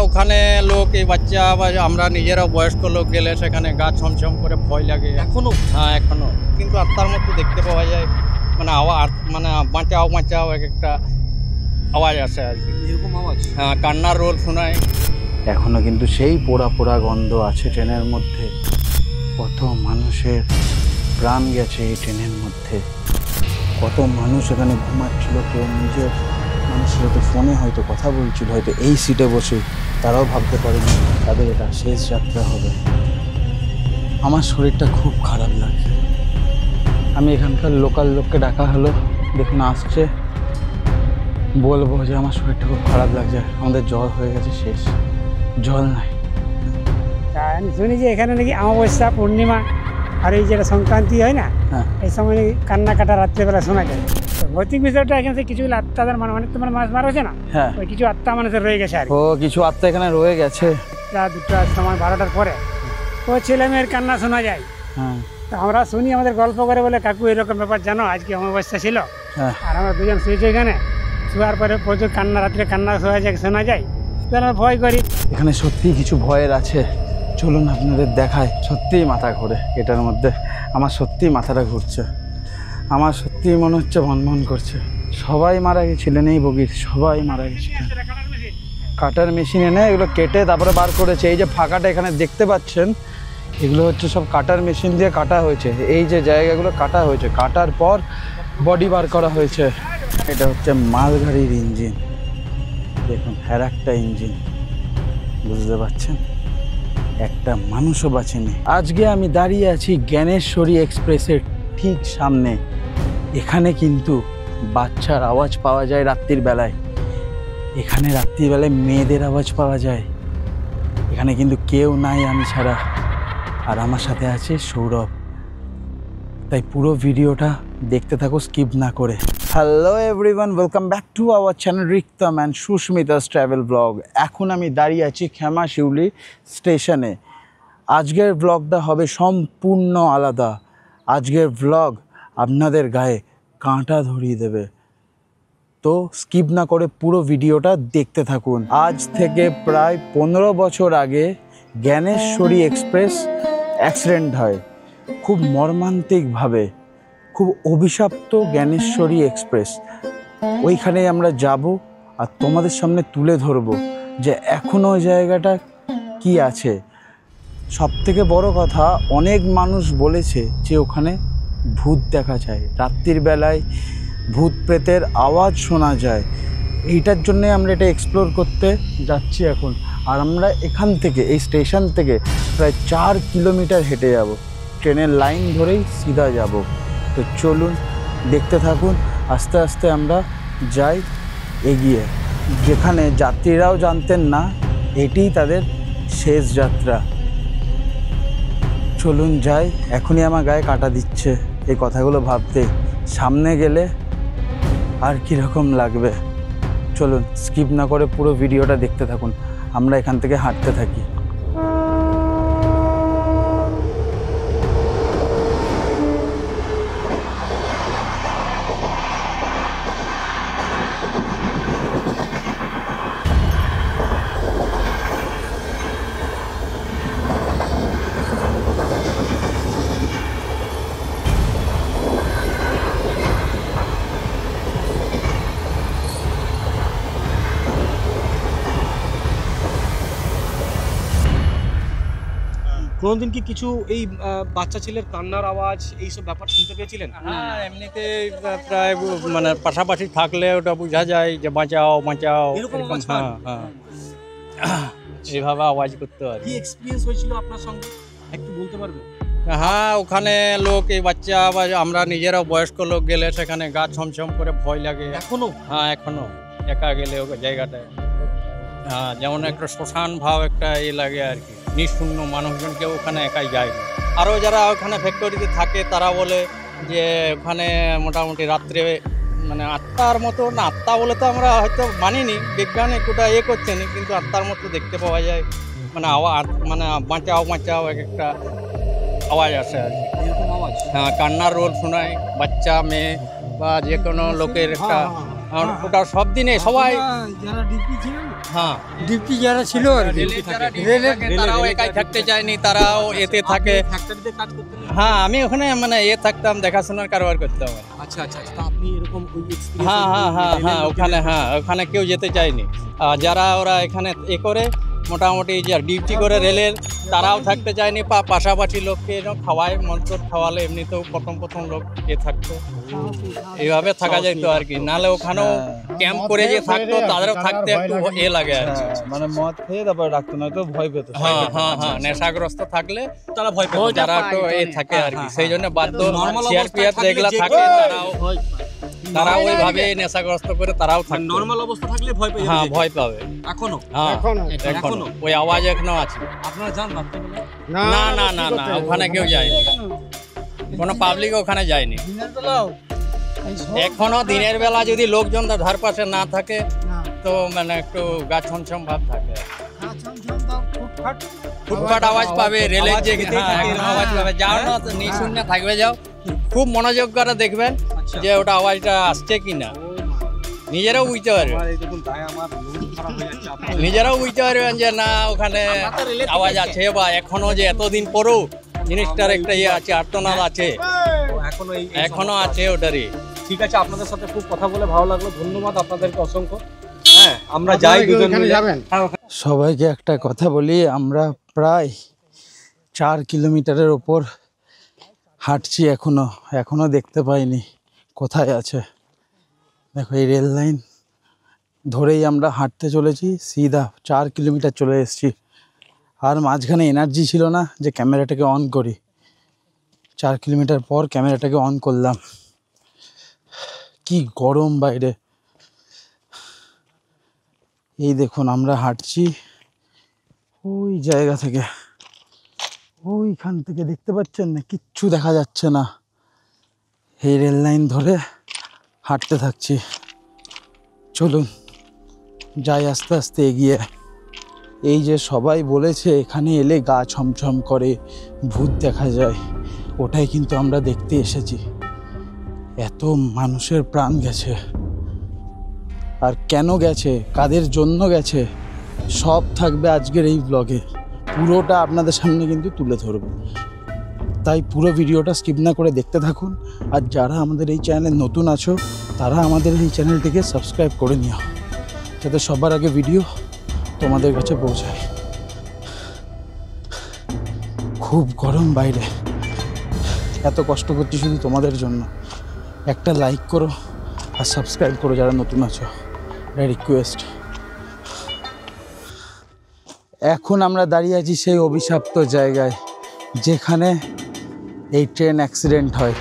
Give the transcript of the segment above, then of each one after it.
ওখানে লোক এই বাচ্চা বা আমরা নিজেরাও বয়স্ক লোক গেলে সেখানে গা ছমছম করে ভয় লাগে এখনো। হ্যাঁ এখনো, কিন্তু আত্মার মতো দেখতে পাওয়া যায়, মানে আওয়াজ, মানে বাঁচাও বাঁচাও এক একটা আওয়াজ আসে আর কি, এরকম আওয়াজ। হ্যাঁ, কান্নার রোল শোনায়। এখনো কিন্তু সেই পোড়া পোড়া গন্ধ আছে ট্রেনের মধ্যে। কত মানুষের প্রাণ গেছে এই ট্রেনের মধ্যে। কত মানুষ এখানে ঘুমাচ্ছিল, কেউ নিজের মানুষের সাথে ফোনে হয়তো কথা বলছিল, হয়তো এই সিটে বসে। তারাও ভাবতে পারেনি তাদের এটা শেষ যাত্রা হবে। আমার শরীরটা খুব খারাপ লাগছে। আমি এখানকার লোকাল লোককে ডাকা হলো, দেখুন আসছে, বলবো যে আমার শরীরটা খুব খারাপ লাগছে, আমাদের জল হয়ে গেছে শেষ, জল নাই। আমি শুনি যে এখানে নাকি অমাবস্যা, পূর্ণিমা আর এই যেটা সংক্রান্তি হয় না, এই সময় নাকি কান্না কাটা রাত্রেবেলা শোনা যায়। তো ভৌতিক বিষয়টা এখানে কিছুগুলো আত্মাদের অনেক তো মাছ মারা হচ্ছে না, ওই কিছু আত্মা মানুষের রয়ে গেছে আর ও কিছু আত্মা এখানে রয়ে গেছে। দুটার সময় 12টার পরে ও ছেলে মেয়ের কান্না শোনা যায়। তো আমরা শুনি, আমাদের গল্প করে বলে কাকু এরকম ব্যাপার জানো, আজকে অমাবস্যা ছিল আর আমরা দুজন শুয়েছি এখানে, শোয়ার পরে প্রচুর কান্না, রাত্রে কান্না শোনা যায়, আমরা ভয় করি। এখানে সত্যিই কিছু ভয়ের আছে, চলুন আপনাদের দেখায়। সত্যিই মাথা ঘোরে এটার মধ্যে, আমার সত্যিই মাথাটা ঘুরছে, আমার সত্যিই মনে হচ্ছে ভনভন করছে। সবাই মারা গেছিলেন এই বগির, সবাই মারা গেছিলেন। কাটার মেশিন এনে এগুলো কেটে তারপরে বার করেছে। এই যে ফাঁকাটা এখানে দেখতে পাচ্ছেন, এগুলো হচ্ছে সব কাটার মেশিন দিয়ে কাটা হয়েছে। এই যে জায়গাগুলো কাটা হয়েছে, কাটার পর বডি বার করা হয়েছে। এটা হচ্ছে মালগাড়ির ইঞ্জিন, দেখুন হ্যার একটা ইঞ্জিন, বুঝতে পারছেন, একটা মানুষও বাঁচেনি। আজকে আমি দাঁড়িয়ে আছি জ্ঞানেশ্বরী এক্সপ্রেসের ঠিক সামনে। এখানে কিন্তু বাচ্চার আওয়াজ পাওয়া যায় রাত্রির বেলায়, এখানে রাত্রিবেলায় মেয়েদের আওয়াজ পাওয়া যায়। এখানে কিন্তু কেউ নাই আমি ছাড়া, আর আমার সাথে আছে সৌরভ। তাই পুরো ভিডিওটা দেখতে থাকো স্কিপ না করে। Hello everyone, welcome back to our channel Riktam and Sushmita's travel blog. এখন আমি দাঁড়িয়ে আছি খেমাশিউলি স্টেশনে। আজকের ব্লগটা হবে সম্পূর্ণ আলাদা। আজকের ব্লগ আপনাদের গায়ে কাঁটা ধরিয়ে দেবে, তো স্কিপ না করে পুরো ভিডিওটা দেখতে থাকুন। আজ থেকে প্রায় 15 বছর আগে জ্ঞানেশ্বরী এক্সপ্রেস অ্যাক্সিডেন্ট হয়, খুব মর্মান্তিকভাবে, খুব অভিশপ্ত জ্ঞানেশ্বরী এক্সপ্রেস। ওইখানে আমরা যাব আর তোমাদের সামনে তুলে ধরবো যে এখনও ওই জায়গাটা কি আছে। সবথেকে বড় কথা, অনেক মানুষ বলেছে যে ওখানে ভূত দেখা যায়, রাত্রির বেলায় ভূত প্রেতের আওয়াজ শোনা যায়। এইটার জন্যে আমরা এটা এক্সপ্লোর করতে যাচ্ছি এখন। আর আমরা এখান থেকে, এই স্টেশন থেকে প্রায় 4 কিলোমিটার হেঁটে যাব, ট্রেনের লাইন ধরেই সিধা যাব। তো চলুন দেখতে থাকুন। আস্তে আস্তে আমরা যাই এগিয়ে, যেখানে যাত্রীরাও জানতেন না এটিই তাদের শেষ যাত্রা। চলুন যাই, এখনই আমার গায়ে কাঁটা দিচ্ছে এই কথাগুলো ভাবতে। সামনে গেলে আর কীরকম লাগবে, চলুন স্কিপ না করে পুরো ভিডিওটা দেখতে থাকুন। আমরা এখান থেকে হাঁটতে থাকি। কোনোদিন কি কিছু এই বাচ্চা ছেলের কান্নার আওয়াজ এইসব ব্যাপার শুনতে পেয়েছিলেন? হ্যাঁ, এমনিতে প্রায় মানে পাশাপাশি থাকলে ওটা বোঝা যায় যে বাঁচাও বাঁচাও, এরকম এরকম। আওয়াজ পান? হ্যাঁ, এইভাবে আওয়াজ করতে হয়। কি এক্সপিরিয়েন্স হয়েছিল আপনার সঙ্গে একটু বলতে পারবেন? হ্যাঁ, ওখানে লোক এই বাচ্চা বা আমরা নিজেরাও বয়স্ক লোক গেলে সেখানে গা ছমছম করে ভয় লাগে এখনো? হ্যাঁ এখনো, একা গেলে ওই জায়গাটায়। হ্যাঁ, যেমন একটা শ্মশান ভাব একটা লাগে আর কি, নিঃশূন্য মানুষজন কেউ ওখানে একাই যায় না। আরও যারা ওখানে ফ্যাক্টরিতে থাকে তারা বলে যে ওখানে মোটামুটি রাত্রে মানে আত্মার মতো, না আত্মা বলে তো আমরা হয়তো মানিনি, বিজ্ঞান একটুটা করছে না, কিন্তু আত্মার মতো দেখতে পাওয়া যায়, মানে আওয়াজ, মানে বাঁচাও বাঁচাও এক একটা আওয়াজ আসে আর কি, এরকম আওয়াজ। হ্যাঁ, কান্নার রোল শোনায়, বাচ্চা মেয়ে বা যে কোনো লোকের একটা আর ওটা সব দিনে সবাই যারা ডিপি ছিল, হ্যাঁ ডিপি যারা ছিল আর কি, তারাও একাই থাকতে চায়নি, তারাও এতে থাকে। ফ্যাক্টরিতে কাজ করতেন? হ্যাঁ আমি ওখানে মানে থাকতাম, দেখাশোনার কারবার করতাম। আচ্ছা আচ্ছা, তো আপনি এরকম ওই experience হ্যাঁ হ্যাঁ হ্যাঁ হ্যাঁ ওখানে, হ্যাঁ ওখানে কেউ যেতে চায়নি। আর যারা ওরা এখানে করে মোটামুটি যে ডিউটি করে রেলের, তারাও থাকতে চায়নি। পাশাপাশি লোককে এরকম খাওয়ায়, মন্ত্র খাওয়ালে এমনিতেও প্রথম লোক থাকতো, এইভাবে থাকা যেত আর কি। নাহলে ওখানেও ক্যাম্প করে যে থাকতো, তাদেরও থাকতে একটু লাগে আর কি। মানে মদ খেয়ে তারপর রাখতো না, তো ভয় পেত। হ্যাঁ হ্যাঁ হ্যাঁ নেশাগ্রস্ত থাকলে তারা ভয় পেত। যারা একটু থাকে আর কি, সেই জন্য বাধ্য। Normal সিআরপিএফ অবস্থায় যেগুলা থাকলে থাকে যে তারা ওইভাবে নেশাগ্রস্ত করে তারাও থাকে। নরমাল অবস্থা থাকলে ভয় পেয়ে হ্যাঁ যেত। ভয় পাবে এখনো হ্যাঁ এখনো এখনো ওই আওয়াজ এখনো আছে। আপনারা যান রাত্রিবেলা? না না না না ওখানে কেউ যায়নি, কোনো পাবলিক ওখানে যায়নি এখনো। দিনের বেলা যদি লোকজন ধার পাশে না থাকে তো মানে একটু গা ছমছম ভাব থাকে, ফুটফাট আওয়াজ পাবে রেলের যে, হ্যাঁ এখনো আওয়াজ পাবে। যাও না তো নিঃশূন্য থাকবে, যাও খুব মনোযোগ করে দেখবেন যে ওটা আওয়াজটা আসছে কিনা। নিজেরাও বুঝতে পারবেন, এই দেখুন গায়ে আমার লোম খারাপ হয়ে যাচ্ছে। আপনার নিজেরাও বুঝতে পারবেন যে না ওখানে আওয়াজ আছে, বা এখনো যে এতদিন পরেও জিনিসটার একটা ইয়ে আছে, আর্তনাদ আছে, এখনো এখনো আছে ওটারই। ঠিক আছে, আপনাদের সাথে খুব কথা বলে ভালো লাগলো, ধন্যবাদ আপনাদেরকে অসংখ্য। হ্যাঁ আমরা যাই দুজন মিলে। যাবেন। হ্যাঁ, ওখানে সবাইকে একটা কথা বলি, আমরা প্রায় 4 কিলোমিটারের ওপর হাঁটছি, এখনো দেখতে পাইনি কোথায় আছে। দেখো এই রেল লাইন ধরেই আমরা হাঁটতে চলেছি, সিধা 4 কিলোমিটার চলে এসেছি। আর মাঝখানে এনার্জি ছিল না যে ক্যামেরাটাকে অন করি। 4 কিলোমিটার পর ক্যামেরাটাকে অন করলাম। কি গরম বাইরে। এই দেখুন আমরা হাঁটছি ওই জায়গা থেকে, ওইখান থেকে দেখতে পাচ্ছেন না, কিচ্ছু দেখা যাচ্ছে না। এই রেল লাইন ধরে হাঁটতে থাকছি। চলুন যাই আস্তে আস্তে এগিয়ে। এই যে সবাই বলেছে এখানে এলে গা ছমছম করে, ভূত দেখা যায়, ওটাই কিন্তু আমরা দেখতে এসেছি। এত মানুষের প্রাণ গেছে, আর কেন গেছে, কাদের জন্য গেছে, সব থাকবে আজকের এই ব্লগে। পুরোটা আপনাদের সামনে কিন্তু তুলে ধরব, তাই পুরো ভিডিওটা স্কিপ না করে দেখতে থাকুন। আর যারা আমাদের এই চ্যানেলে নতুন আছো, তারা আমাদের এই চ্যানেলটিকে সাবস্ক্রাইব করে নিও, যাতে সবার আগে ভিডিও তোমাদের কাছে পৌঁছায়। খুব গরম বাইরে, এত কষ্ট করছি শুধু তোমাদের জন্য। একটা লাইক করো আর সাবস্ক্রাইব করো যারা নতুন আছো, এটা রিকোয়েস্ট। এখন আমরা দাঁড়িয়ে আছি সেই অভিশপ্ত জায়গায় যেখানে এই ট্রেন অ্যাক্সিডেন্ট হয়।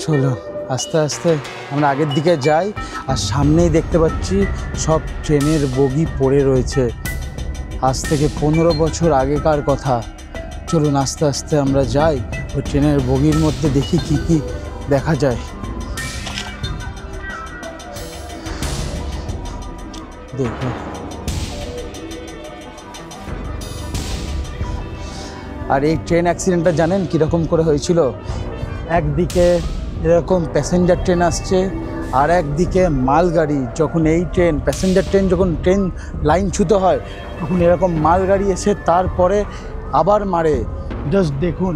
চলো আস্তে আস্তে আমরা আগের দিকে যাই, আর সামনেই দেখতে পাচ্ছি সব ট্রেনের বগি পড়ে রয়েছে, আজ থেকে 15 বছর আগেকার কথা। চলুন আস্তে আস্তে আমরা যাই, ওই ট্রেনের বগির মধ্যে দেখি কি কি দেখা যায়। দেখো আর এই ট্রেন অ্যাক্সিডেন্টটা জানেন কীরকম করে হয়েছিল? একদিকে এরকম প্যাসেঞ্জার ট্রেন আসছে, আর একদিকে মালগাড়ি। যখন এই ট্রেন প্যাসেঞ্জার ট্রেন যখন ট্রেন লাইন ছুতে হয়, তখন এরকম মালগাড়ি এসে তারপরে আবার মারে। জাস্ট দেখুন,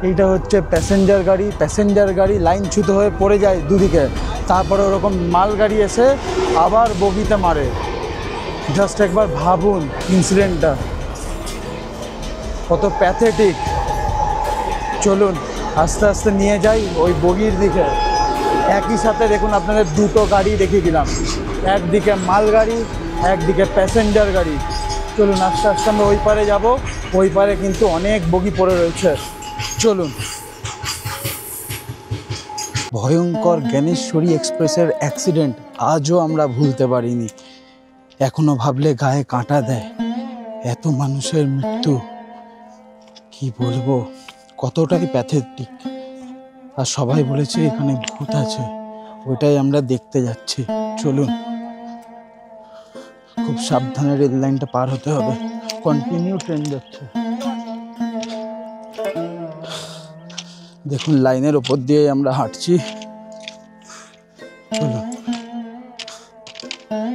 এইটা হচ্ছে প্যাসেঞ্জার গাড়ি লাইন ছুতে হয়ে পড়ে যায় দুদিকে, তারপরে ওরকম মালগাড়ি এসে আবার বগিতে মারে। জাস্ট একবার ভাবুন ইনসিডেন্টটা কত প্যাথেটিক। চলুন আস্তে আস্তে নিয়ে যাই ওই বগির দিকে। একই সাথে দেখুন আপনাদের দুটো গাড়ি দেখিয়ে দিলাম, একদিকে মালগাড়ি, একদিকে প্যাসেঞ্জার গাড়ি। চলুন আস্তে আস্তে আমরা ওই পারে যাব, ওই পারে কিন্তু অনেক বগি পড়ে রয়েছে। চলুন। ভয়ঙ্কর জ্ঞানেশ্বরী এক্সপ্রেসের অ্যাক্সিডেন্ট আজও আমরা ভুলতে পারিনি, এখনো ভাবলে গায়ে কাঁটা দেয়। এত মানুষের মৃত্যু, কি বলবো, কতটাই প্যাথেটিক। আর সবাই বলেছে এখানে ভূত আছে, ওইটাই আমরা দেখতে যাচ্ছি। চলুন, খুব সাবধানে রেল লাইনটা পার হতে হবে, কন্টিনিউ ট্রেন যাচ্ছে। দেখুন লাইনের ওপর দিয়ে আমরা হাঁটছি। চলুন।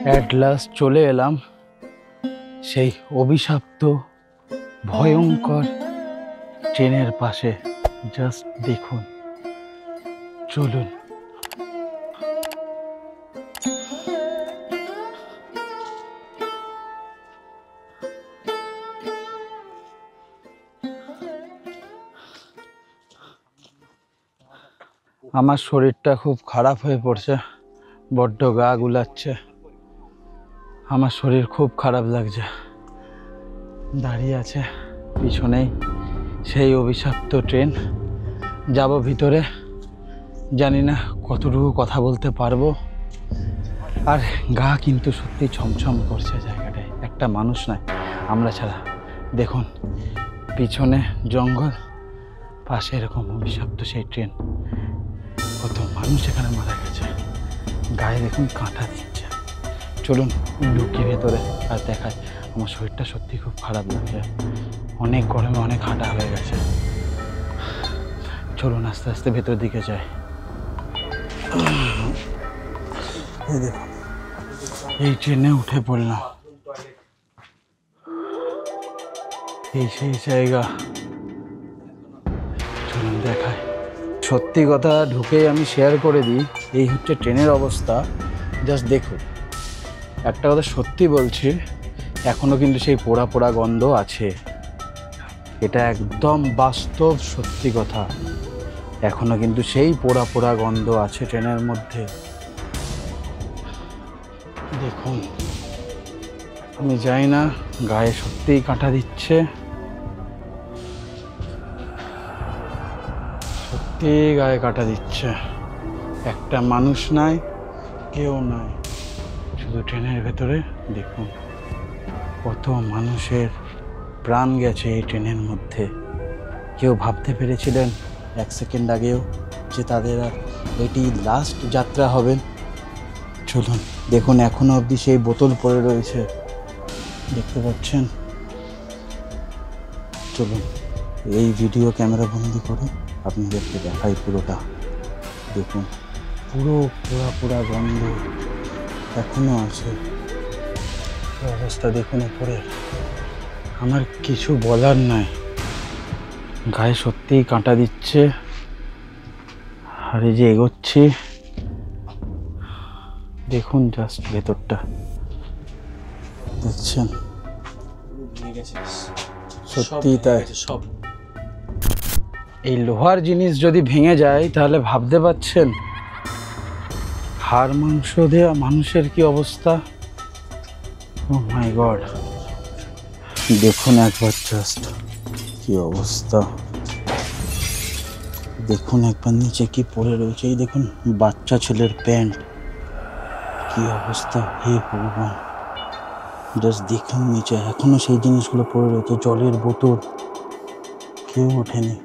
অ্যাট লাস্ট চলে এলাম সেই অভিশপ্ত ভয়ঙ্কর ট্রেনের পাশে। জাস্ট দেখুন, চলুন। আমার শরীরটা খুব খারাপ হয়ে পড়ছে, বড্ড গা গুলাচ্ছে, আমার শরীর খুব খারাপ লাগছে। দাঁড়িয়ে আছে পিছনেই সেই অভিশপ্ত ট্রেন, যাব ভিতরে, জানি না কতটুকু কথা বলতে পারবো। আর গা কিন্তু সত্যি ছমছম করছে জায়গাটায়, একটা মানুষ নয় আমরা ছাড়া। দেখুন পিছনে জঙ্গল, পাশে এরকম অভিশপ্ত সেই ট্রেন, কত মানুষ এখানে মারা গেছে, গায়ে দেখুন কাঁটা দিচ্ছে। চলুন ঢুকি ভেতরে আর দেখায়। আমার শরীরটা সত্যি খুব খারাপ লাগছে, অনেক গরমে অনেক হাঁটা হয়ে গেছে। চলুন আস্তে আস্তে ভেতর দিকে যাই। এই দেখুন, এই ট্রেনে উঠে পড়লাম, এই সেই জায়গা। চলুন দেখায়। সত্যি কথা ঢুকেই আমি শেয়ার করে দিই, এই হচ্ছে ট্রেনের অবস্থা। জাস্ট দেখুন, একটা কথা সত্যি বলছি, এখনও কিন্তু সেই পোড়া পোড়া গন্ধ আছে। এটা একদম বাস্তব সত্যি কথা, এখনও কিন্তু সেই পোড়া পোড়া গন্ধ আছে ট্রেনের মধ্যে। দেখুন, আমি জানি না, গায়ে সত্যিই কাঁটা দিচ্ছে, সত্যি গায়ে কাঁটা দিচ্ছে। একটা মানুষ নাই, কেউ নাই, শুধু ট্রেনের ভেতরে দেখুন কত মানুষের প্রাণ গেছে এই ট্রেনের মধ্যে। কেউ ভাবতে পেরেছিলেন এক সেকেন্ড আগেও যে তাদের আর এটি লাস্ট যাত্রা হবে? চলুন দেখুন, এখনো অবধি সেই বোতল পড়ে রয়েছে, দেখতে পাচ্ছেন। চলুন এই ভিডিও ক্যামেরা বন্দি করে আপনাদেরকে দেখাই পুরোটা। দেখুন পুরো পোড়া পোড়া গন্ধ এখনো আছে, অবস্থা দেখুন উপরে। আমার কিছু বলার নাই, গায়ে সত্যিই কাঁটা দিচ্ছে। আর এই যে এগোচ্ছি, দেখুন জাস্ট ভেতরটা দেখছেন, সত্যি তাই। সব এই লোহার জিনিস যদি ভেঙে যায় তাহলে ভাবতে পারছেন হাড় মাংস দেওয়া মানুষের কি অবস্থা। ও মাই গড, দেখুন একবার জাস্ট কি অবস্থা। দেখুন একবার নিচে কি পড়ে রয়েছে, এই দেখুন বাচ্চা ছেলের প্যান্ট, কি অবস্থা। হে ভগবান, জাস্ট দেখুন নিচে এখনো সেই জিনিসগুলো পড়ে রয়েছে, জলের বোতল, কেউ ওঠেনি।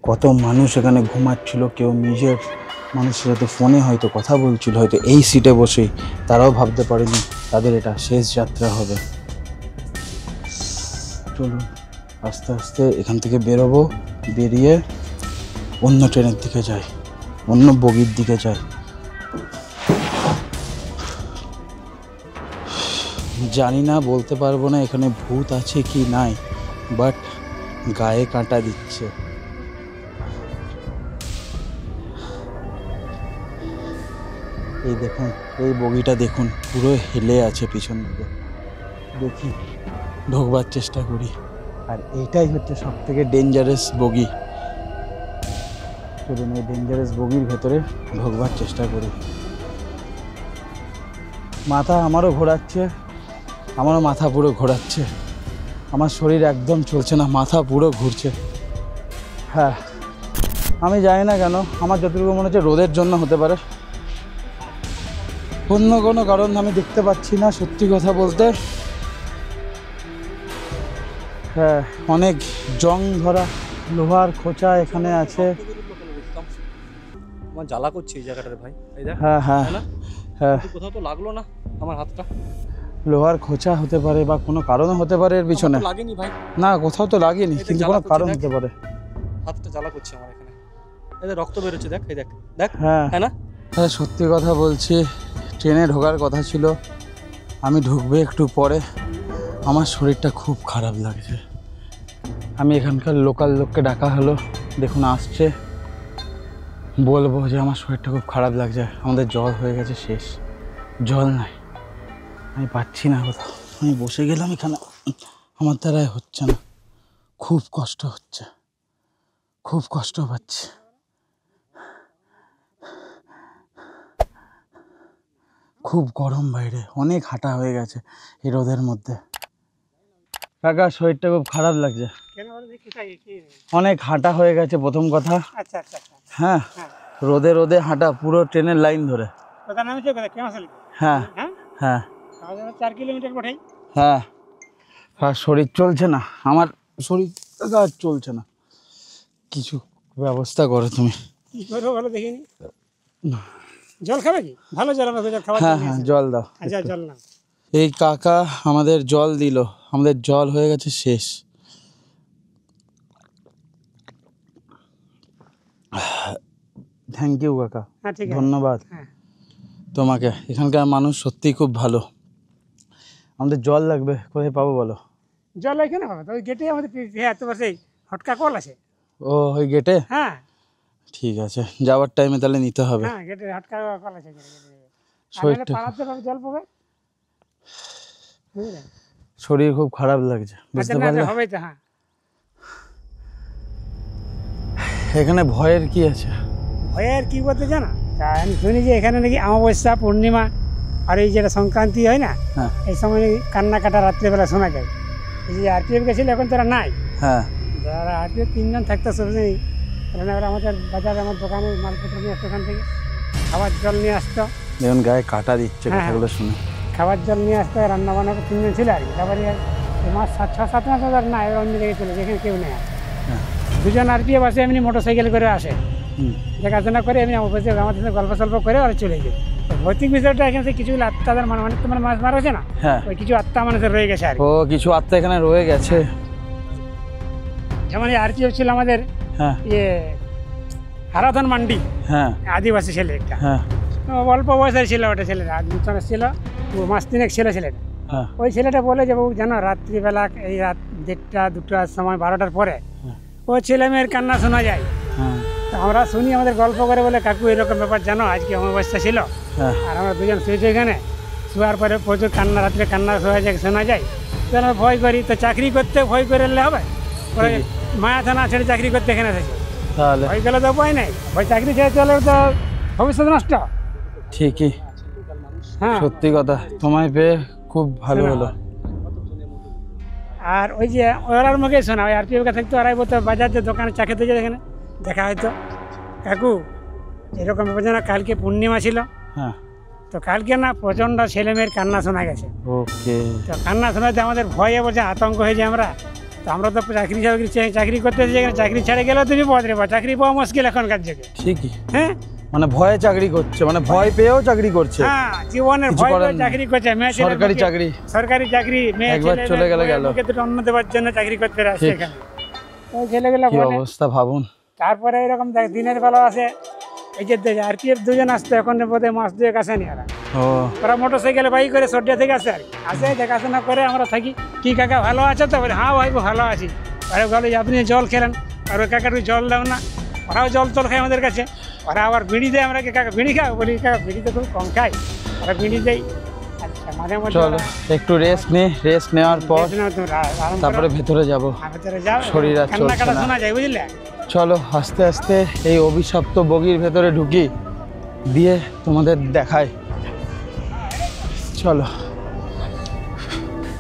কত মানুষ এখানে ঘুমাচ্ছিল, কেউ নিজের মানুষের সাথে ফোনে হয়তো কথা বলছিল, হয়তো এই সিটে বসেই। তারাও ভাবতে পারেনি তাদের এটা শেষ যাত্রা হবে। চলুন আস্তে আস্তে এখান থেকে বেরোবো, বেরিয়ে অন্য ট্রেনের দিকে যাই, অন্য বগির দিকে যাই। জানি না, বলতে পারবো না এখানে ভূত আছে কি নাই, বাট গায়ে কাঁটা দিচ্ছে। এই দেখুন, এই বগিটা দেখুন পুরো হেলে আছে পিছন দিকে। দেখি ঢোকবার চেষ্টা করি, আর এইটাই হচ্ছে সব থেকে ডেঞ্জারাস বগি। চলুন এই ডেঞ্জারাস বগির ভেতরে ঢোকবার চেষ্টা করি। মাথা আমারও ঘোরাচ্ছে, আমারও মাথা পুরো ঘোরাচ্ছে, আমার শরীর একদম চলছে না, মাথা পুরো ঘুরছে। হ্যাঁ, আমি জানি না কেন, আমার যতটুকু মনে হচ্ছে রোদের জন্য হতে পারে, অন্য কোনো কারণ আমি দেখতে পাচ্ছি না সত্যি কথা বলতে। হ্যাঁ, অনেক জং ধরা লোহার খোঁচা এখানে আছে। আমার জ্বালা করছে এই জায়গাটাতে ভাই, এই দেখ। হ্যাঁ হ্যাঁ হ্যাঁ, কোথাও তো লাগলো না আমার হাতটা। লোহার খোঁচা হতে পারে বা কোনো কারণও হতে পারে এর পিছনে। লাগেনি ভাই, না কোথাও তো লাগেনি, কিন্তু কোনো কারণ হতে পারে। হাতটা জ্বালা করছে আমার এখানে, এই রক্ত বেরোচ্ছে, দেখ এই দেখ দেখ। হ্যাঁ হ্যাঁ না, হ্যাঁ সত্যি কথা বলছি, ট্রেনে ঢোকার কথা ছিল, আমি ঢুকবে একটু পরে। আমার শরীরটা খুব খারাপ লাগছে। আমি এখানকার লোকাল লোককে ডাকা হলো, দেখুন আসছে, বলবো যে আমার শরীরটা খুব খারাপ লাগছে, আমাদের জল হয়ে গেছে শেষ, জল নাই, আমি পাচ্ছি না কোথাও। আমি বসে গেলাম এখানে, আমার দ্বারাই হচ্ছে না, খুব কষ্ট হচ্ছে, খুব কষ্ট পাচ্ছি। খুব গরম বাইরে, অনেক হাঁটা হয়ে গেছে এই রোদের মধ্যে। কাকা শরীরটা খুব খারাপ লাগছে, কেন বলো দেখি কি? অনেক হাঁটা হয়ে গেছে প্রথম কথা। আচ্ছা আচ্ছা আচ্ছা। হ্যাঁ, হ্যাঁ। রোদে রোদে হাঁটা, পুরো ট্রেনের লাইন ধরে। কথা নামছে কথা কেমন চলবে? হ্যাঁ হ্যাঁ হ্যাঁ তাহলে 4 কিলোমিটার বটেই। হ্যাঁ, আর শরীর চলছে না, আমার শরীর আর চলছে না। কিছু ব্যবস্থা করো তুমি। কি করবো বলো দেখিনি। জল খাবে কি? ভালো জল আমাকে জল খাওয়া। হ্যাঁ হ্যাঁ, জল দাও। আচ্ছা জল না। এই কাকা আমাদের জল দিল, আমাদের জল হয়ে গেছে শেষ। থ্যাংক ইউ কাকা, হ্যাঁ ঠিক আছে। ধন্যবাদ হ্যাঁ। তোমাকে। এখানকার মানুষ সত্যিই খুব ভালো। আমাদের জল লাগবে, কোথায় পাবো বলো? জল এখানে হবে তো, ওই গেটে আমাদের এত বছর হটকা কল আছে। ও ওই গেটে? হ্যাঁ ঠিক আছে, যাওয়ার টাইমে তাহলে নিতে হবে। হ্যাঁ, গেটে হটকা কল আছে। শরীরটা পাড়াতে পাবে জল পাবে, বুঝলে? শরীর খুব খারাপ লাগছে, আচ্ছা বুঝতে না পারলে? হবে তো। হ্যাঁ, এখানে ভয়ের কি আছে? ভয়ের কি বলতে জানো? তা আমি শুনি যে এখানে নাকি অমাবস্যা, পূর্ণিমা আর এই যেটা সংক্রান্তি হয় না, হ্যাঁ এই সময় কান্না কাটা রাত্রেবেলা শোনা যায়। এই যে আরপিএফ গেছিল, এখন তারা নাই। হ্যাঁ যারা আরপিএফ 3 জন থাকতো সবসময়, আমাদের বাজারে আমার দোকানে মালপত্র নিয়ে আসতো, ওখান থেকে খাবার জল নিয়ে আসতো। দেখুন গায়ে কাটা দিচ্ছে হ্যাঁ, কথাগুলো শুনে। খাবার জল নিয়ে আসতো, রান্না বান্না 3 জন ছিল আর কি। তারপরে মাস 6-7 মাস আর না, এবার অন্য জায়গায় চলে, যেখানে কেউ নেই। হ্যাঁ। 2 জন আরপিএফ আসে, এমনি মোটরসাইকেল করে আসে, হুম, দেখাশোনা করে এমনি আমাদের সাথে গল্প সল্প করে ওরা চলে যায়। ভৌতিক বিষয়টা এখানে কিছু আত্মাদের মানে তোমার মাছ মারা হচ্ছে না, হ্যাঁ। ওই কিছু আত্মা মানুষের রয়ে গেছে আর কি। ও কিছু আত্মা এখানে রয়ে গেছে। যেমন এই আরপিএফ ছিল আমাদের হ্যাঁ ইয়ে হারাধন মান্ডি, হ্যাঁ আদিবাসী ছেলে একটা। হ্যাঁ অল্প বয়সের ছিল ওটা, ছেলেটা নতুন ছিল, ও মাস 3 ছিল ছেলেটা। হ্যাঁ ওই ছেলেটা বলে যে বউ জানো রাত্রিবেলা এই রাত 1টা-2টার সময় 12টার পরে ও ছেলে মেয়ের কান্না শোনা যায়। হ্যাঁ তো আমরা শুনি, আমাদের গল্প করে বলে কাকু এরকম ব্যাপার জানো, আজকে অমাবস্যা ছিল হ্যাঁ আর আমরা 2 জন শুয়েছি এখানে, শোয়ার পরে প্রচুর কান্না, রাত্রে কান্না শোনা যায়। তো আমরা ভয় করি, তো চাকরি করতে ভয় করে এলে হবে? পরে মায়া থানা ছেড়ে চাকরি করতে এখানে এসেছে। তাহলে ভয় গেলে তো উপায় নেই, ভয় চাকরি ছেড়ে চলে তো ভবিষ্যৎ নষ্ট। ঠিকই, হ্যাঁ, সত্যি কথা, তোমায় পেয়ে খুব ভালো হলো। আর ওই যে ওরার মুখে শোনা, ওই আরপিএফ থাকতো, ওরাই বলতো বাজার যে দোকানে চা খেতে যায়, এখানে দেখা হয়তো, কাকু এরকম ব্যাপার জানা, কালকে পূর্ণিমা ছিল, হ্যাঁ তো কালকে না প্রচণ্ড ছেলে মেয়ের কান্না শোনা গেছে। ওকে, তো কান্না শোনাতে আমাদের ভয়ে বলছে, আতঙ্ক হয়ে যায়। আমরা তো চাকরি করতে এসেছি এখানে, চাকরি ছেড়ে গেলেও তুমি পদরে পাও, চাকরি পাওয়া মুশকিল এখনকার যুগে। ঠিকই, হ্যাঁ, মানে ভয়ে চাকরি করছে, মানে ভয় পেয়েও চাকরি করছে। হ্যাঁ, জীবনের কিছু ভয় করার পেয়ে নেই। চাকরি করছে। মেয়ে ছেলের সরকারি মুখে- চাকরি, সরকারি চাকরি, মেয়ে একবার ছেলে চলে গেলে গেল। মুখে দুটো অন্ন দেওয়ার জন্য চাকরি করতে আসছে ঠিক। এখানে। ওই ছেলেগুলো কি বলে, অবস্থা ভাবুন। তারপরে এরকম দেখ দিনের বেলা আসে, এই যে আরপিএফ 2 জন আসতো, এখন বোধহয় মাস 2 আসেনি ওরা। ও ওরা মোটরসাইকেলে বাইক করে সর্দিয়া থেকে আসে আর কি। আসে দেখাশোনা করে, আমরা থাকি, কি কাকা ভালো আছে? তো বলে হ্যাঁ ভাই ভালো আছি। আরে বলে আপনি জল খেলেন, আর ওই কাকার জল দাও না, ওরাও জল টল খায় আমাদের কাছে। ওরা আবার বিড়ি দেয়, আমরা কাকা বিড়ি খাও, বলি কাকা বিড়ি তো খুব কম খাই, ওরা বিড়ি দেয়। আচ্ছা, মাঝে মধ্যে চলো একটু রেস্ট নে, রেস্ট নেওয়ার পর তারপরে ভেতরে যাব। শরীর আর চলছে কান্না না। শোনা যায়, বুঝলে? চলো আস্তে আস্তে এই অভিশপ্ত বগির ভেতরে ঢুকি, দিয়ে তোমাদের দেখাই। চলো,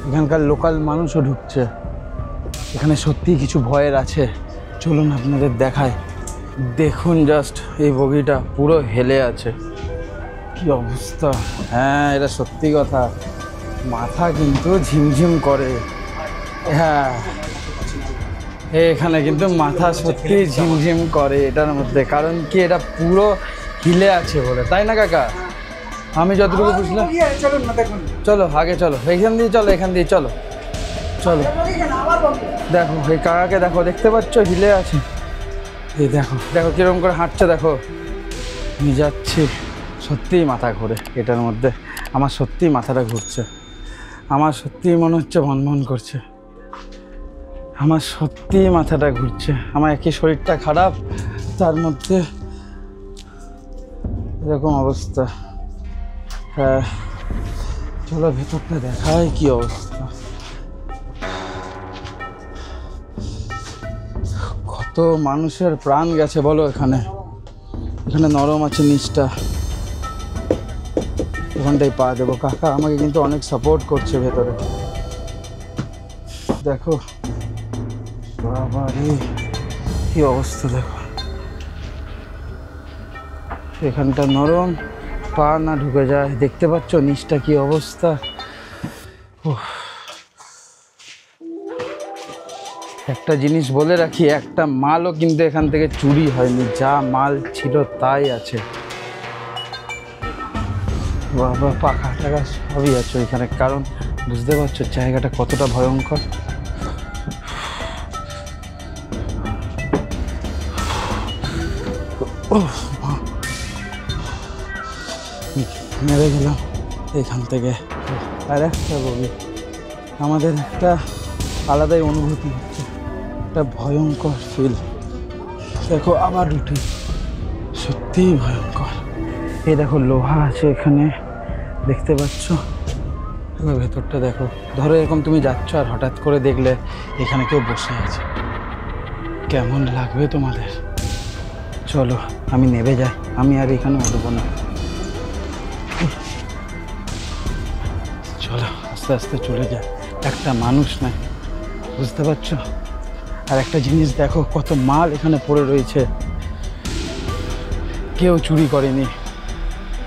এখানকার লোকাল মানুষও ঢুকছে, এখানে সত্যি কিছু ভয়ের আছে, চলুন আপনাদের দেখাই। দেখুন জাস্ট এই বগিটা পুরো হেলে আছে, কি অবস্থা। হ্যাঁ এটা সত্যি কথা, মাথা কিন্তু ঝিমঝিম করে। হ্যাঁ এখানে কিন্তু মাথা সত্যি ঝিমঝিম করে এটার মধ্যে, কারণ কি এটা পুরো হিলে আছে বলে, তাই না কাকা? আমি যতটুকু বুঝলাম। চলুন না, দেখুন। চলো আগে চলো, এখান দিয়ে চলো, এখান দিয়ে চলো, চলো। দেখো এই কাকাকে দেখো, দেখতে পাচ্ছ হিলে আছে, এই দেখো দেখো কিরকম করে হাঁটছে, দেখো আমি যাচ্ছি সত্যিই মাথা ঘোরে এটার মধ্যে, আমার সত্যিই মাথাটা ঘুরছে, আমার সত্যিই মনে হচ্ছে ভনভন করছে, আমার সত্যিই মাথাটা ঘুরছে। আমার একই শরীরটা খারাপ, তার মধ্যে এরকম অবস্থা। হ্যাঁ চলো ভেতরটা দেখায় কি অবস্থা। কত মানুষের প্রাণ গেছে বলো এখানে। এখানে নরম আছে নিচটা, ওখানটাই পা দেবো। কাকা আমাকে কিন্তু অনেক সাপোর্ট করছে ভেতরে। দেখো বাবা রে কি অবস্থা, দেখো এখানটা নরম, পা না ঢুকে যায়। দেখতে পাচ্ছ নিচটা কি অবস্থা। একটা জিনিস বলে রাখি, একটা মালও কিন্তু এখান থেকে চুরি হয়নি, যা মাল ছিল তাই আছে। বাবা পাখা টাকা সবই আছে ওইখানে, কারণ বুঝতে পারছো জায়গাটা কতটা ভয়ঙ্কর। মেরে গেলাম এখান থেকে। আর একটা বলি, আমাদের একটা আলাদাই অনুভূতি হচ্ছে, একটা ভয়ঙ্কর ফিল। দেখো আবার উঠি, সত্যিই ভয়ঙ্কর। এই দেখো লোহা আছে এখানে, দেখতে পাচ্ছ। এবার ভেতরটা দেখো। ধরো এরকম তুমি যাচ্ছ আর হঠাৎ করে দেখলে এখানে কেউ বসে আছে, কেমন লাগবে তোমাদের? চলো আমি নেমে যাই, আমি আর এখানে উঠবো না। চলো আস্তে আস্তে চলে যায়, একটা মানুষ নাই, বুঝতে পারছো? আর একটা জিনিস দেখো, কত মাল এখানে পড়ে রয়েছে, কেউ চুরি করেনি,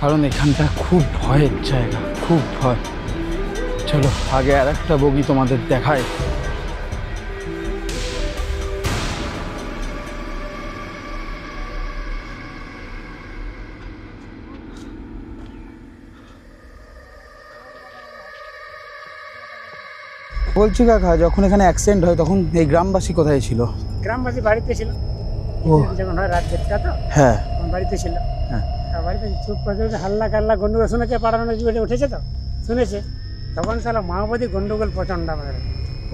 কারণ এখানটা খুব ভয়ের জায়গা, খুব ভয়। চলো আগে আর একটা বগি তোমাদের দেখায়। বলছি কাকা, যখন এখানে অ্যাক্সিডেন্ট হয় তখন এই গ্রামবাসী কোথায় ছিল? গ্রামবাসী বাড়িতে ছিল, ও যখন হয় রাত দেড়টা তো হ্যাঁ তখন বাড়িতে ছিল। হ্যাঁ আর বাড়িতে চুপ করে হাল্লা কাল্লা গন্ডগোল শুনেছে, পাড়ানো জীবনে উঠেছে তো শুনেছে, তখন সালা মাওবাদী গন্ডগোল প্রচণ্ড আমাদের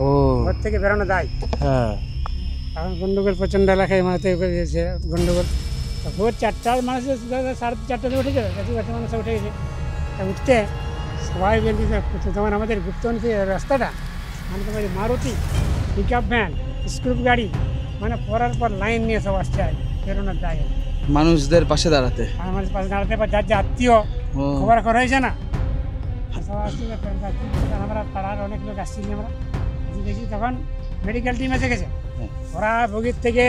ও ঘর থেকে বেরোনো যায়। হ্যাঁ এখন গন্ডগোল প্রচণ্ড এলাকায় মাথায় গেছে গন্ডগোল। তো ভোর 4টার মানুষ 4:30 উঠেছে, বেশি মানুষ উঠে গেছে। তা উঠতে সবাই বেরিয়েছে, তখন আমাদের গুপ্তনগর রাস্তাটা মানে তোমার মারুতি, পিক আপ ভ্যান, স্ক্রুপ গাড়ি, মানে পরার পর লাইন নিয়ে সব আসছে বেরোনোর যায়। মানুষদের পাশে দাঁড়াতে, আমাদের পাশে দাঁড়াতে পার যার যে আত্মীয় ও খবর হয়েছে না, সব আসছে। আমরা পাড়ার অনেক লোক আসছি, আমরা দেখি তখন মেডিকেল টিম এসে গেছে। ওরা বগির থেকে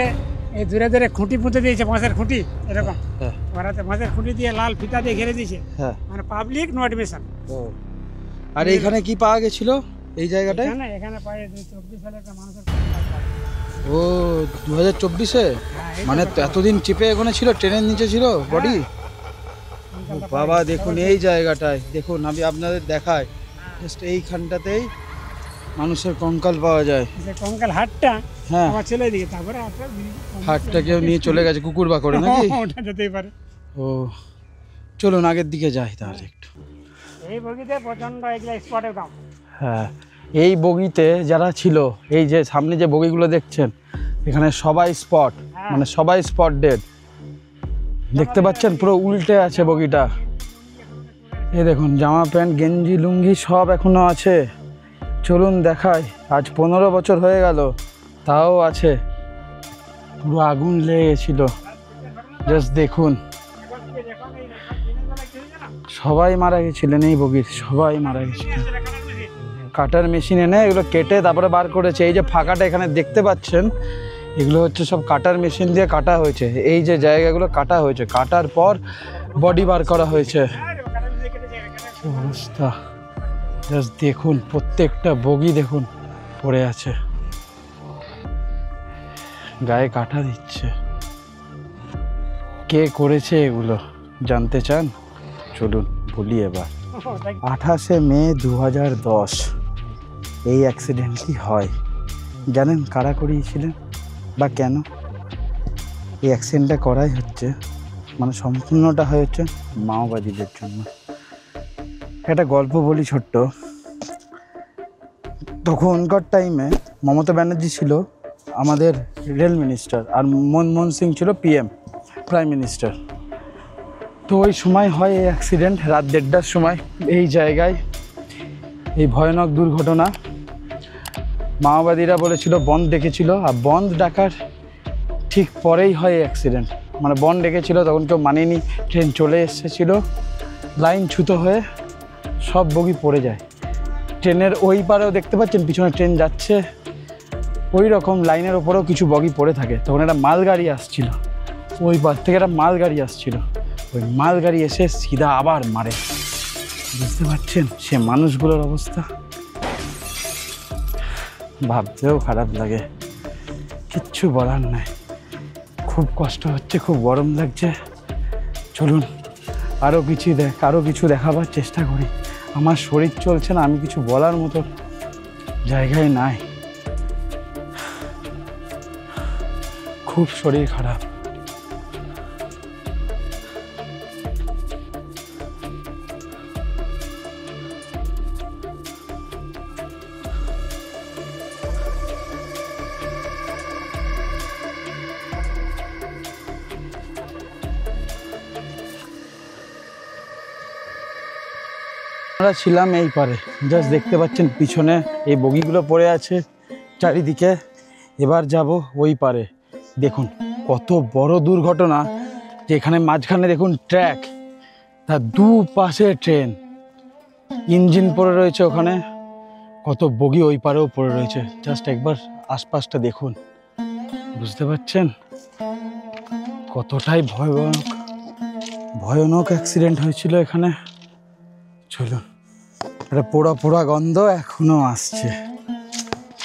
এই দূরে দূরে খুঁটি পুঁতে দিয়েছে, বাঁশের খুঁটি এরকম, হ্যাঁ ওরা বাঁশের খুঁটি দিয়ে লাল ফিতা দিয়ে ঘিরে দিয়েছে, হ্যাঁ। মানে পাবলিক নো অ্যাডমিশন। ও আর এইখানে কি পাওয়া গেছিল এই জায়গাটায়? এখানে পায়ে 24 সালে একটা মানুষের ও 2024-এ, মানে এতদিন চিপে এখানে ছিল, ট্রেনের নিচে ছিল বডি। বাবা দেখুন এই জায়গাটায়, দেখুন আমি আপনাদের দেখাই, জাস্ট এইখানটাতেই মানুষের কঙ্কাল পাওয়া যায়। যে কঙ্কাল হাটটা হ্যাঁ আমার ছেলে দিকে, তারপরে হাটটা কেউ নিয়ে চলে গেছে কুকুর বা করে নাকি? ওটা যেতেই পারে। ও চলুন আগের দিকে যাই তাহলে একটু। এই বগিতে প্রচণ্ড এগুলো স্পটের দাম। হ্যাঁ এই বগিতে যারা ছিল, এই যে সামনে যে বগিগুলো দেখছেন, এখানে সবাই স্পট, মানে সবাই স্পট ডেড। দেখতে পাচ্ছেন পুরো উল্টে আছে বগিটা। এই দেখুন জামা প্যান্ট গেঞ্জি লুঙ্গি সব এখনো আছে। চলুন দেখাই, আজ 15 বছর হয়ে গেল, তাও আছে। পুরো আগুন লেগে গেছিল, জাস্ট দেখুন। সবাই মারা গেছিলেন এই বগির, সবাই মারা গেছিলেন। কাটার মেশিন এনে এগুলো কেটে তারপরে বার করেছে। এই যে ফাঁকাটা এখানে দেখতে পাচ্ছেন, এগুলো হচ্ছে সব কাটার মেশিন দিয়ে কাটা হয়েছে। এই যে জায়গাগুলো কাটা হয়েছে, কাটার পর বডি বার করা হয়েছে। কি অবস্থা, জাস্ট দেখুন প্রত্যেকটা বগি দেখুন পড়ে আছে, গায়ে কাটা দিচ্ছে। কে করেছে এগুলো জানতে চান? চলুন বলি এবার। 28শে মে 2010 এই অ্যাক্সিডেন্টটি হয়। জানেন কারা করিয়েছিলেন বা কেন? এই অ্যাক্সিডেন্টটা করাই হচ্ছে মানে সম্পূর্ণটা হয়েছে মাওবাদীদের জন্য। একটা গল্প বলি ছোট্ট। তখনকার টাইমে মমতা ব্যানার্জি ছিল আমাদের রেল মিনিস্টার, আর মনমোহন সিং ছিল পিএম, প্রাইম মিনিস্টার। তো ওই সময় হয় এই অ্যাক্সিডেন্ট, রাত 1:30টার সময় এই জায়গায় এই ভয়ানক দুর্ঘটনা। মাওবাদীরা বলেছিল বন্ধ ডেকেছিল, আর বন্ধ ডাকার ঠিক পরেই হয় এই অ্যাক্সিডেন্ট। মানে বন্ধ ডেকেছিল, তখন কেউ মানেনি, ট্রেন চলে এসেছিল, লাইন ছুতো হয়ে সব বগি পড়ে যায়। ট্রেনের ওই পারেও দেখতে পাচ্ছেন পিছনে ট্রেন যাচ্ছে, ওই রকম লাইনের ওপরেও কিছু বগি পড়ে থাকে। তখন একটা মালগাড়ি আসছিল, ওই পার থেকে একটা মালগাড়ি আসছিল, ওই মালগাড়ি এসে সিধা আবার মারে। বুঝতে পারছেন সে মানুষগুলোর অবস্থা? ভাবতেও খারাপ লাগে, কিচ্ছু বলার নাই। খুব কষ্ট হচ্ছে, খুব গরম লাগছে। চলুন আরও কিছু দেখাবার চেষ্টা করি। আমার শরীর চলছে না, আমি কিছু বলার মতো জায়গায় নাই, খুব শরীর খারাপ। আমরা ছিলাম এই পারে, জাস্ট দেখতে পাচ্ছেন পিছনে এই বগিগুলো পড়ে আছে চারিদিকে। এবার যাব ওই পারে। দেখুন কত বড় দুর্ঘটনা, যে এখানে মাঝখানে দেখুন ট্র্যাক, তার দুপাশে ট্রেন, ইঞ্জিন পড়ে রয়েছে ওখানে, কত বগি ওই পারেও পড়ে রয়েছে। জাস্ট একবার আশপাশটা দেখুন, বুঝতে পারছেন কতটাই ভয়ানক অ্যাক্সিডেন্ট হয়েছিল এখানে। চলুন, একটা পোড়া পোড়া গন্ধ এখনো আসছে,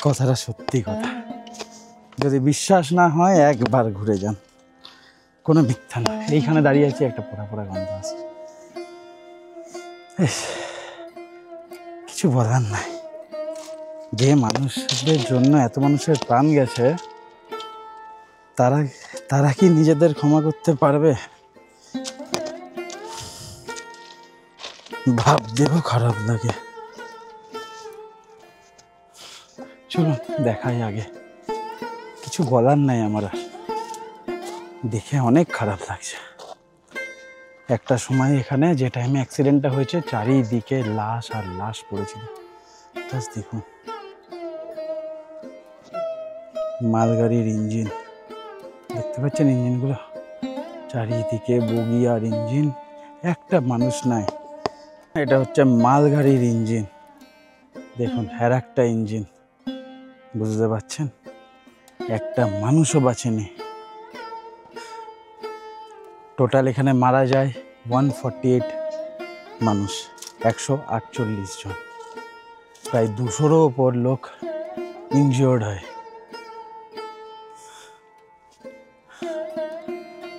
কথাটা সত্যি কথা। যদি বিশ্বাস না হয় একবার ঘুরে যান, কোনো মিথ্যা না। এইখানে দাঁড়িয়ে আছি, একটা পোড়া পোড়া গন্ধ আসছে। কিছু বলার নাই, যে মানুষদের জন্য এত মানুষের প্রাণ গেছে, তারা কি নিজেদের ক্ষমা করতে পারবে? ভাবতেও খারাপ লাগে। চলুন দেখাই আগে, কিছু বলার নাই আমার, দেখে অনেক খারাপ লাগছে। একটা সময় এখানে যে টাইমে অ্যাক্সিডেন্টটা হয়েছে, চারিদিকে লাশ আর লাশ পড়েছিল। জাস্ট দেখুন, মালগাড়ির ইঞ্জিন, দেখতে পাচ্ছেন ইঞ্জিনগুলো, চারিদিকে বগি আর ইঞ্জিন, একটা মানুষ নাই। এটা হচ্ছে মালগাড়ির ইঞ্জিন, দেখুন আর একটা ইঞ্জিন, বুঝতে পারছেন একটা মানুষও বাঁচেনি। টোটাল এখানে মারা যায় 148 মানুষ, 148 জন, প্রায় 200-রও ওপর লোক ইনজিওর্ড হয়।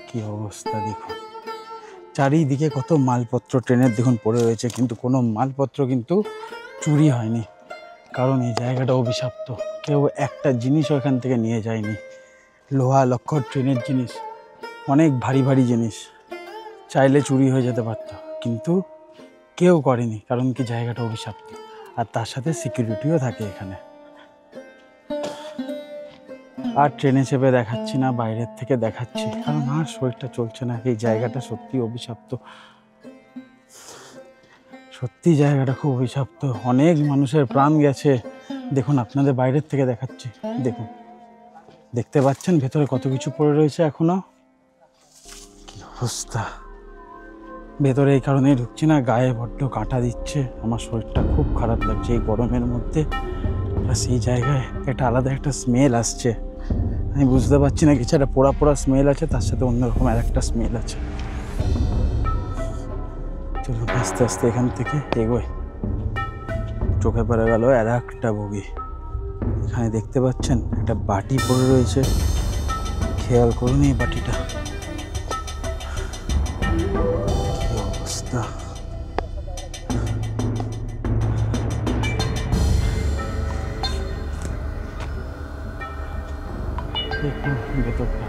কি অবস্থা দেখুন, চারিদিকে কত মালপত্র ট্রেনের দেখুন পড়ে রয়েছে, কিন্তু কোনো মালপত্র কিন্তু চুরি হয়নি, কারণ এই জায়গাটা অভিশপ্ত। কেউ একটা জিনিসও এখান থেকে নিয়ে যায়নি। লোহা লক্কর ট্রেনের জিনিস, অনেক ভারী ভারী জিনিস, চাইলে চুরি হয়ে যেতে পারত, কিন্তু কেউ করেনি, কারণ কি জায়গাটা অভিশপ্ত। আর তার সাথে সিকিউরিটিও থাকে এখানে। আর ট্রেনে চেপে দেখাচ্ছি না, বাইরের থেকে দেখাচ্ছি, কারণ আর শরীরটা চলছে না। এই জায়গাটা সত্যি অভিশপ্ত, সত্যি জায়গাটা খুব অভিশপ্ত। অনেক মানুষের প্রাণ গেছে। দেখুন আপনাদের বাইরের থেকে দেখাচ্ছি, দেখুন দেখতে পাচ্ছেন ভেতরে কত কিছু পড়ে রয়েছে এখনো। কি অবস্থা, ভেতরে এই কারণেই ঢুকছি না, গায়ে বড্ড কাঁটা দিচ্ছে, আমার শরীরটা খুব খারাপ লাগছে এই গরমের মধ্যে। সেই জায়গায় একটা আলাদা একটা স্মেল আসছে, আমি বুঝতে পারছি না, কিছু একটা পোড়া পোড়া স্মেল আছে, তার সাথে অন্যরকম আর একটা স্মেল আছে। চলুন আস্তে আস্তে এখান থেকে এগোই। চোখে পড়ে গেল আর একটা বগি, এখানে দেখতে পাচ্ছেন একটা বাটি পড়ে রয়েছে, খেয়াল করুন এই বাটিটা, কি অবস্থা। দেখুন ভেতরটা,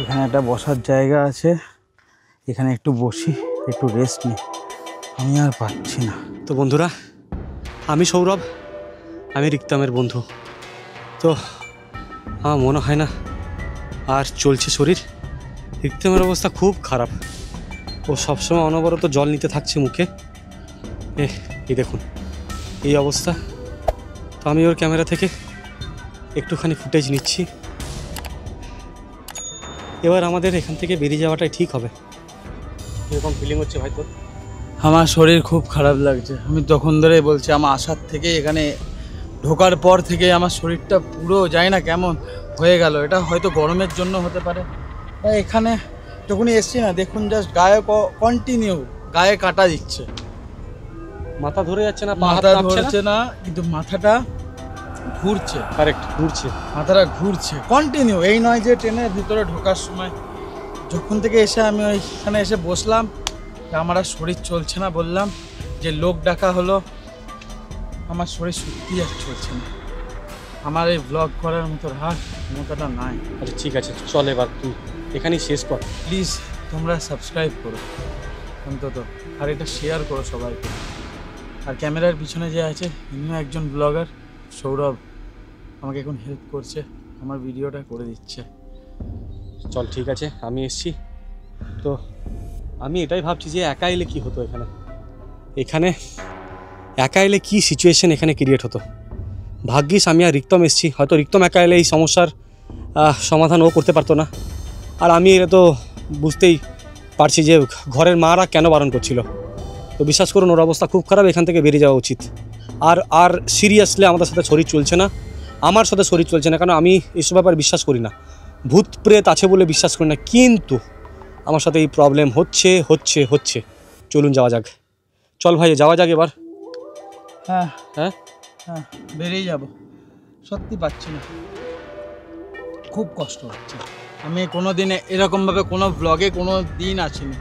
এখানে একটা বসার জায়গা আছে, এখানে একটু বসি, একটু রেস্ট নিই। আমি আর পাচ্ছি না। তো বন্ধুরা, আমি সৌরভ, আমি রিক্তামের বন্ধু। তো আমার মনে হয় না আর চলছে শরীর। রিক্তামের অবস্থা খুব খারাপ, ও সবসময় অনবরত জল নিতে থাকছে মুখে। এই দেখুন এই অবস্থা। তো আমি ওর ক্যামেরা থেকে একটুখানি ফুটেজ নিচ্ছি। এবার আমাদের এখান থেকে বেরিয়ে যাওয়াটাই ঠিক হবে। এরকম ফিলিং হচ্ছে ভাই তোর? আমার শরীর খুব খারাপ লাগছে। আমি তখন ধরেই বলছি, আমার আসার থেকে এখানে ঢোকার পর থেকে আমার শরীরটা পুরো যায় না কেমন হয়ে গেল। এটা হয়তো গরমের জন্য হতে পারে। এখানে যখনই এসছি না, দেখুন জাস্ট গায়ে কন্টিনিউ গায়ে কাটা দিচ্ছে। মাথা ধরে যাচ্ছে না, মাথা ধরছে না, কিন্তু মাথাটা ঘুরছে। কারেক্ট, ঘুরছে, মাথাটা ঘুরছে কন্টিনিউ। এই নয় যে ট্রেনের ভিতরে ঢোকার সময়, যখন থেকে এসে আমি ওইখানে এসে বসলাম, আমার আর শরীর চলছে না, বললাম যে লোক ডাকা হলো। আমার শরীর সত্যি আর চলছে না। আমার এই ব্লগ করার মতো রাগ ক্ষমতাটা নাই। আচ্ছা ঠিক আছে, চল এবার তুই এখানেই শেষ কর। প্লিজ তোমরা সাবস্ক্রাইব করো অন্তত, আর এটা শেয়ার করো সবাইকে। আর ক্যামেরার পিছনে যে আছে, ইনিও একজন ব্লগার, সৌরভ, আমাকে এখন হেল্প করছে, আমার ভিডিওটা করে দিচ্ছে। চল ঠিক আছে, আমি এসছি। তো আমি এটাই ভাবছি যে একা এলে কী হতো এখানে। এখানে একা এলে কী সিচুয়েশন এখানে ক্রিয়েট হতো। ভাগ্যিস আমি আর রিক্তম এসছি। হয়তো রিক্তম একা এলে এই সমস্যার সমাধান ও করতে পারতো না। আর আমি এটা তো বুঝতেই পারছি যে ঘরের মারা কেন বারণ করছিল। তো বিশ্বাস করুন, ওর অবস্থা খুব খারাপ, এখান থেকে বেরিয়ে যাওয়া উচিত। আর সিরিয়াসলি আমাদের সাথে শরীর চলছে না, আমার সাথে শরীর চলছে না। কারণ আমি এসব ব্যাপারে বিশ্বাস করি না, ভূত প্রেত আছে বলে বিশ্বাস করি না। কিন্তু আমার সাথে এই প্রবলেম হচ্ছে। চলুন যাওয়া যাক। চল ভাই যাওয়া যাক এবার। হ্যাঁ হ্যাঁ হ্যাঁ, বেরিয়ে যাব। সত্যি পাচ্ছি না, খুব কষ্ট হচ্ছে। আমি কোনো দিনে এরকমভাবে কোনো ব্লগে কোনো দিন আসিনি।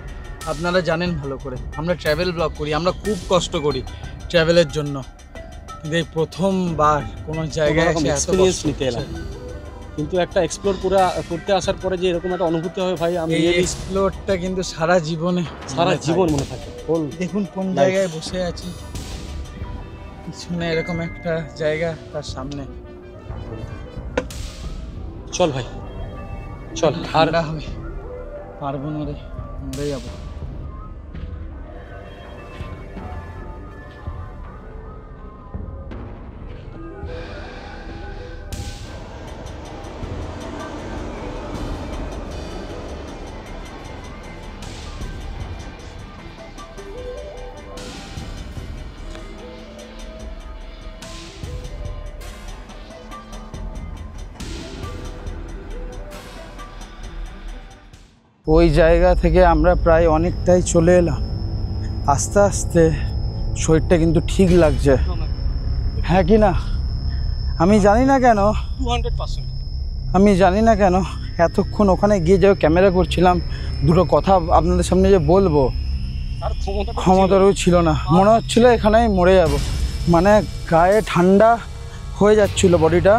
আপনারা জানেন ভালো করে, আমরা ট্র্যাভেল ব্লগ করি, আমরা খুব কষ্ট করি ট্র্যাভেলের জন্য। কিন্তু এই প্রথমবার কোনো জায়গায় এসে এত এক্সপিরিয়েন্স কষ্ট নিতে এলাম। হচ্ছে। কিন্তু একটা এক্সপ্লোর করতে আসার পরে যে এরকম একটা অনুভূতি হয় ভাই, আমি এই এক্সপ্লোরটা কিন্তু সারা জীবনে সারা জীবন মনে থাকে। দেখুন কোন জায়গায় বসে আছি, পিছনে এরকম একটা জায়গা, তার সামনে। চল ভাই চল। আর ঠান্ডা হবে, পারবো না রে, মরে যাবো। ওই জায়গা থেকে আমরা প্রায় অনেকটাই চলে এলাম। আস্তে আস্তে শরীরটা কিন্তু ঠিক লাগছে, হ্যাঁ কি না? আমি জানি না কেন 200%। আমি জানি না কেন এতক্ষণ ওখানে গিয়ে যে ক্যামেরা করছিলাম, দুটো কথা আপনাদের সামনে যে বলবো, আর ক্ষমতারও ছিল না। মনে হচ্ছিল এখানেই মরে যাব। মানে গায়ে ঠান্ডা হয়ে যাচ্ছিল বডিটা,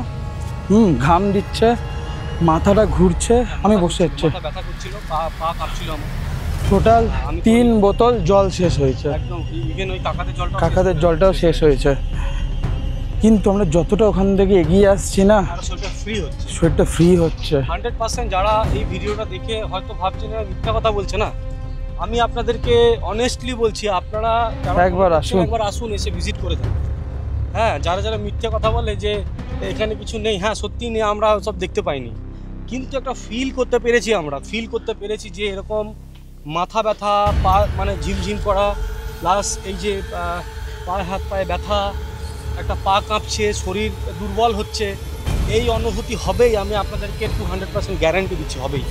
ঘাম দিচ্ছে, মাথাটা ঘুরছে, আমি বসে যাচ্ছি। ব্যথা করছিল, পা কাঁপছিল আমার। টোটাল 3 বোতল জল শেষ হয়েছে, একদম ইভেন ওই কাকাদের জলটাও শেষ হয়েছে। কিন্তু আমরা যতটা ওখান থেকে এগিয়ে আসছি না, শরীরটা ফ্রি হচ্ছে। 100%। যারা এই ভিডিওটা দেখে হয়তো ভাবছেন মিথ্যা কথা বলছে না, আমি আপনাদেরকে অনেস্টলি বলছি, আপনারা একবার আসুন, এসে ভিজিট করে যান। হ্যাঁ, যারা মিথ্যা কথা বলে যে এখানে কিছু নেই, হ্যাঁ সত্যি নেই, আমরা সব দেখতে পাইনি, কিন্তু একটা ফিল করতে পেরেছি যে এরকম মাথা ব্যথা, পা মানে ঝিমঝিম করা, প্লাস এই যে পায়ে হাত পায়ে ব্যথা, একটা পা কাঁপছে, শরীর দুর্বল হচ্ছে, এই অনুভূতি হবেই। আমি আপনাদেরকে 200% গ্যারান্টি দিচ্ছি, হবেই।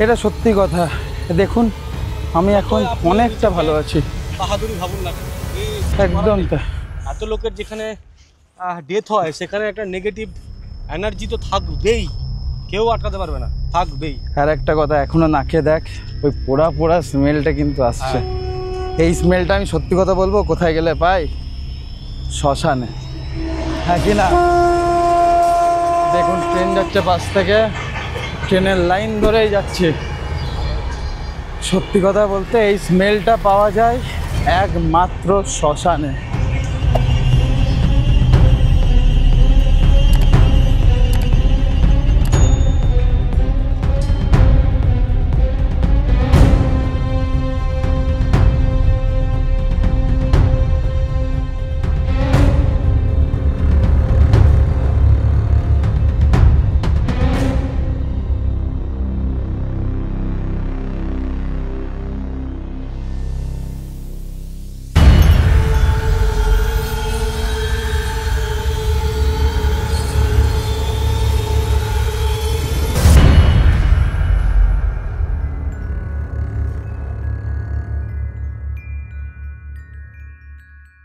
এটা সত্যি কথা। দেখুন আমি এখন অনেকটা ভালো আছি। বাহাদুরি ভাবুন না, একদম। এত লোকের যেখানে ডেথ হয়, সেখানে একটা নেগেটিভ এনার্জি তো থাকবেই, কেউ আটকাতে পারবে না, থাকবেই। আর একটা কথা, এখনো নাকে দেখ ওই পোড়া পোড়া স্মেলটা কিন্তু আসছে। এই স্মেলটা আমি সত্যি কথা বলবো কোথায় গেলে পাই? শ্মশানে, হ্যাঁ কি না? দেখুন ট্রেন যাচ্ছে পাশ থেকে, ট্রেনের লাইন ধরেই যাচ্ছি। সত্যি কথা বলতে এই স্মেলটা পাওয়া যায় একমাত্র শ্মশানে।